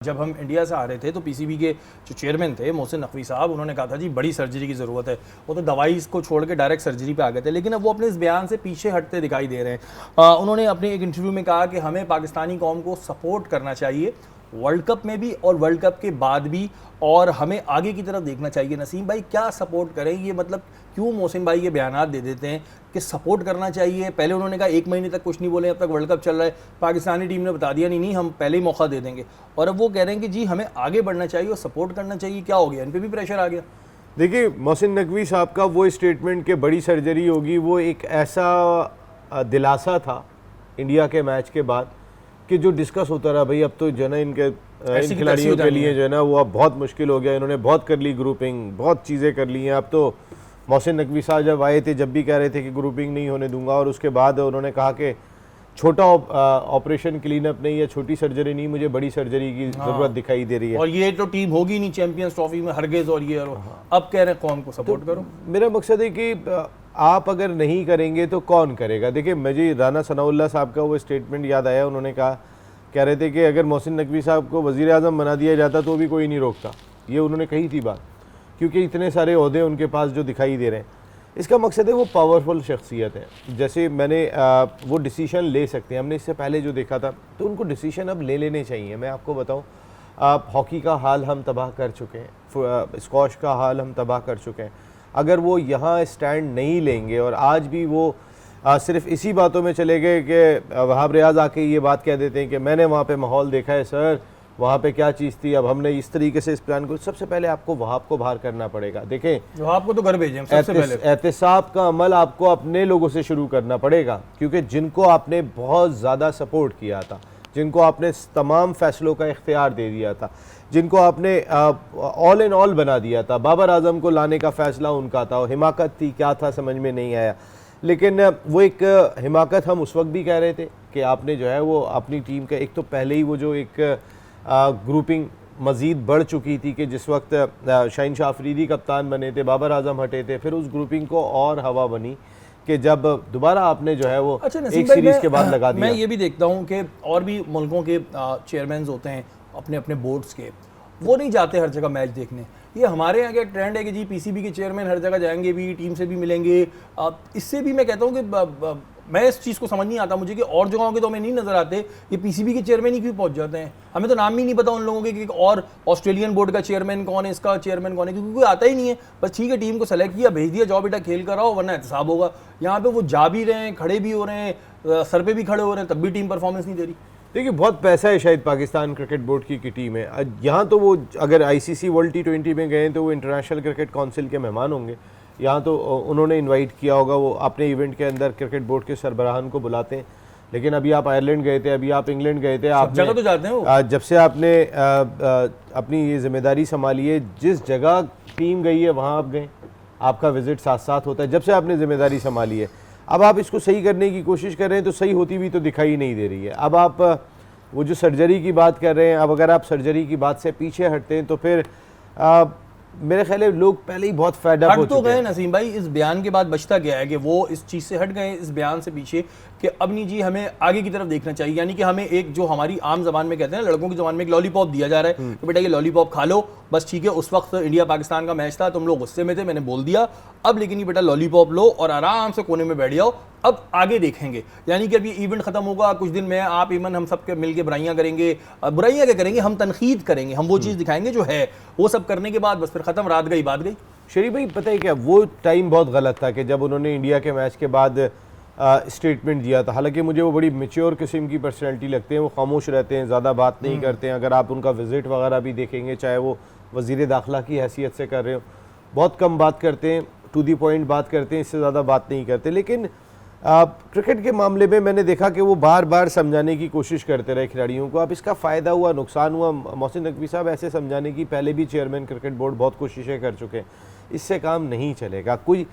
जब हम इंडिया से आ रहे थे तो पीसीबी के जो चेयरमैन थे मोहसिन नकवी साहब, उन्होंने कहा था जी बड़ी सर्जरी की ज़रूरत है। वो तो दवाई को छोड़ के डायरेक्ट सर्जरी पे आ गए थे, लेकिन अब वो अपने इस बयान से पीछे हटते दिखाई दे रहे हैं। उन्होंने अपने एक इंटरव्यू में कहा कि हमें पाकिस्तानी कौम को सपोर्ट करना चाहिए वर्ल्ड कप में भी और वर्ल्ड कप के बाद भी, और हमें आगे की तरफ देखना चाहिए। नसीम भाई क्या सपोर्ट करें, ये मतलब क्यों मोहसिन भाई ये बयानात दे देते हैं कि सपोर्ट करना चाहिए? पहले उन्होंने कहा 1 महीने तक कुछ नहीं बोले, अब तक वर्ल्ड कप चल रहा है, पाकिस्तानी टीम ने बता दिया नहीं हम पहले ही मौका दे देंगे, और अब वो कह रहे हैं कि जी हमें आगे बढ़ना चाहिए और सपोर्ट करना चाहिए। क्या हो गया, इन पर भी प्रेशर आ गया? देखिए, मोहसिन नकवी साहब का वो स्टेटमेंट कि बड़ी सर्जरी होगी, वो एक ऐसा दिलासा था इंडिया के मैच के बाद कि जो डिस्कस होता रहा भाई अब तो जो है ना इन खिलाड़ियों के लिए जो है ना वो अब बहुत मुश्किल हो गया, इन्होंने बहुत कर ली ग्रुपिंग, बहुत चीज़ें कर ली हैं। अब तो मोहसिन नकवी साहब जब आए थे जब भी कह रहे थे कि ग्रुपिंग नहीं होने दूंगा, और उसके बाद उन्होंने कहा कि छोटा ऑपरेशन क्लीन अप नहीं है, छोटी सर्जरी नहीं, मुझे बड़ी सर्जरी की ज़रूरत दिखाई दे रही है। और ये तो टीम होगी नहीं चैंपियंस ट्रॉफी में हरगिज़, और ये अब कह रहे हैं कौन को सपोर्ट करो। मेरा मकसद है कि आप अगर नहीं करेंगे तो कौन करेगा। देखिए, मुझे राना सनाउल्लाह साहब का वो स्टेटमेंट याद आया। उन्होंने कह रहे थे कि अगर मोहसिन नकवी साहब को वज़ीर आज़म बना दिया जाता तो भी कोई नहीं रोकता। ये उन्होंने कही थी बात, क्योंकि इतने सारे ओहदे उनके पास जो दिखाई दे रहे हैं। इसका मकसद है वो पावरफुल शख्सियत है, जैसे मैंने वो डिसीशन ले सकते हैं। हमने इससे पहले जो देखा था, तो उनको डिसीशन अब ले लेने चाहिए। मैं आपको बताऊं, हॉकी का हाल हम तबाह कर चुके हैं, स्क्वॉश का हाल हम तबाह कर चुके हैं। अगर वो यहाँ स्टैंड नहीं लेंगे और आज भी वो सिर्फ इसी बातों में चले गए कि वहाब रियाज आके ये बात कह देते हैं कि मैंने वहाँ पे माहौल देखा है सर, वहाँ पे क्या चीज़ थी, अब हमने इस तरीके से इस प्लान को, सबसे पहले आपको वहाब को बाहर करना पड़ेगा। देखें, वहाब को तो घर भेजें सबसे पहले। एहतिसाब का अमल आपको अपने लोगों से शुरू करना पड़ेगा, क्योंकि जिनको आपने बहुत ज़्यादा सपोर्ट किया था, जिनको आपने तमाम फैसलों का इख्तियार दे दिया था, जिनको आपने ऑल इन ऑल बना दिया था, बाबर आजम को लाने का फ़ैसला उनका था, हिमाकत थी, क्या था समझ में नहीं आया। लेकिन वो एक हिमाकत हम उस वक्त भी कह रहे थे कि आपने जो है वो अपनी टीम का, एक तो पहले ही वो जो एक ग्रुपिंग मज़ीद बढ़ चुकी थी कि जिस वक्त शाहीन शाह अफरीदी कप्तान बने थे, बाबर आजम हटे थे, फिर उस ग्रुपिंग को और हवा बनी कि जब दोबारा आपने जो है वो एक सीरीज़ के बाद लगा दिया। मैं ये भी देखता हूँ कि और भी मुल्कों के चेयरमैन होते हैं अपने अपने बोर्ड्स के, वो नहीं जाते हर जगह मैच देखने। ये हमारे यहाँ का ट्रेंड है कि जी पीसीबी के चेयरमैन हर जगह जाएंगे भी, टीम से भी मिलेंगे। इससे भी मैं कहता हूँ कि मैं इस चीज़ को समझ नहीं आता मुझे कि और जगहों के तो हमें नहीं नज़र आते, ये पीसीबी के चेयरमैन ही क्यों पहुंच जाते हैं। हमें तो नाम ही नहीं पता उन लोगों के कि और ऑस्ट्रेलियन बोर्ड का चेयरमैन कौन है, इसका चेयरमैन कौन है, क्योंकि कोई आता ही नहीं है। बस ठीक है, टीम को सेलेक्ट किया, भेज दिया, जाओ बेटा खेल कर आओ, वरना एहतसाब होगा। यहाँ पे वो जा भी रहे हैं, खड़े भी हो रहे हैं, सर पे भी खड़े हो रहे हैं, तब भी टीम परफॉर्मेंस नहीं दे रही। देखिए, बहुत पैसा है शायद पाकिस्तान क्रिकेट बोर्ड की टीम है। यहाँ तो वो अगर आईसीसी वर्ल्ड T20 में गए तो वो इंटरनेशनल क्रिकेट काउंसिल के मेहमान होंगे। यहाँ तो उन्होंने इनवाइट किया होगा, वो अपने इवेंट के अंदर क्रिकेट बोर्ड के सरबराहान को बुलाते हैं। लेकिन अभी आप आयरलैंड गए थे, अभी आप इंग्लैंड गए थे, आप जगह तो जाते हैं जब से आपने अपनी ये जिम्मेदारी संभाली है, जिस जगह टीम गई है वहाँ आप गए, आपका विजिट साथ साथ होता है जब से आपने जिम्मेदारी संभाली है। अब आप इसको सही करने की कोशिश कर रहे हैं, तो सही होती भी तो दिखाई नहीं दे रही है। अब आप वो जो सर्जरी की बात कर रहे हैं, अब अगर आप सर्जरी की बात से पीछे हटते हैं तो फिर मेरे ख्याल है लोग पहले ही बहुत फेड अप हो चुके हैं। तो गए नसीम भाई, इस बयान के बाद बचता क्या है कि वो इस चीज़ से हट गए, इस बयान से पीछे, कि अब नहीं जी हमें आगे की तरफ देखना चाहिए। यानी कि हमें एक जो हमारी आम जबान में कहते हैं, लड़कों की जबान में एक लॉलीपॉप दिया जा रहा है कि बेटा ये लॉलीपॉप खा लो, बस ठीक है। उस वक्त इंडिया पाकिस्तान का मैच था, तुम लोग गुस्से में थे, मैंने बोल दिया, अब लेकिन ये बेटा लॉलीपॉप लो और आराम से कोने में बैठ जाओ, अब आगे देखेंगे। यानी कि अब ये इवेंट खत्म होगा, कुछ दिन में आप ईमन हम सब के मिलकर बुराइयां करेंगे। बुराइयां क्या करेंगे, हम तनकीद करेंगे, हम वो चीज़ दिखाएंगे जो है। वो सब करने के बाद बस फिर खत्म, रात गई बात गई। शरीफ भाई, पता है क्या, वो टाइम बहुत गलत था कि जब उन्होंने इंडिया के मैच के बाद स्टेटमेंट दिया था। हालांकि मुझे वो बड़ी मैच्योर किस्म की पर्सनैलिटी लगते हैं, वो खामोश रहते हैं, ज़्यादा बात नहीं करते हैं। अगर आप उनका विजिट वगैरह भी देखेंगे, चाहे वो वज़ीर दाखिला की हैसियत से कर रहे हो, बहुत कम बात करते हैं, टू दी पॉइंट बात करते हैं, इससे ज़्यादा बात नहीं करते। लेकिन क्रिकेट के मामले में मैंने देखा कि वो बार बार समझाने की कोशिश करते रहे खिलाड़ियों को। अब इसका फ़ायदा हुआ, नुकसान हुआ। मोहसिन नकवी साहब ऐसे समझाने की पहले भी चेयरमैन क्रिकेट बोर्ड बहुत कोशिशें कर चुके हैं, इससे काम नहीं चलेगा। कोई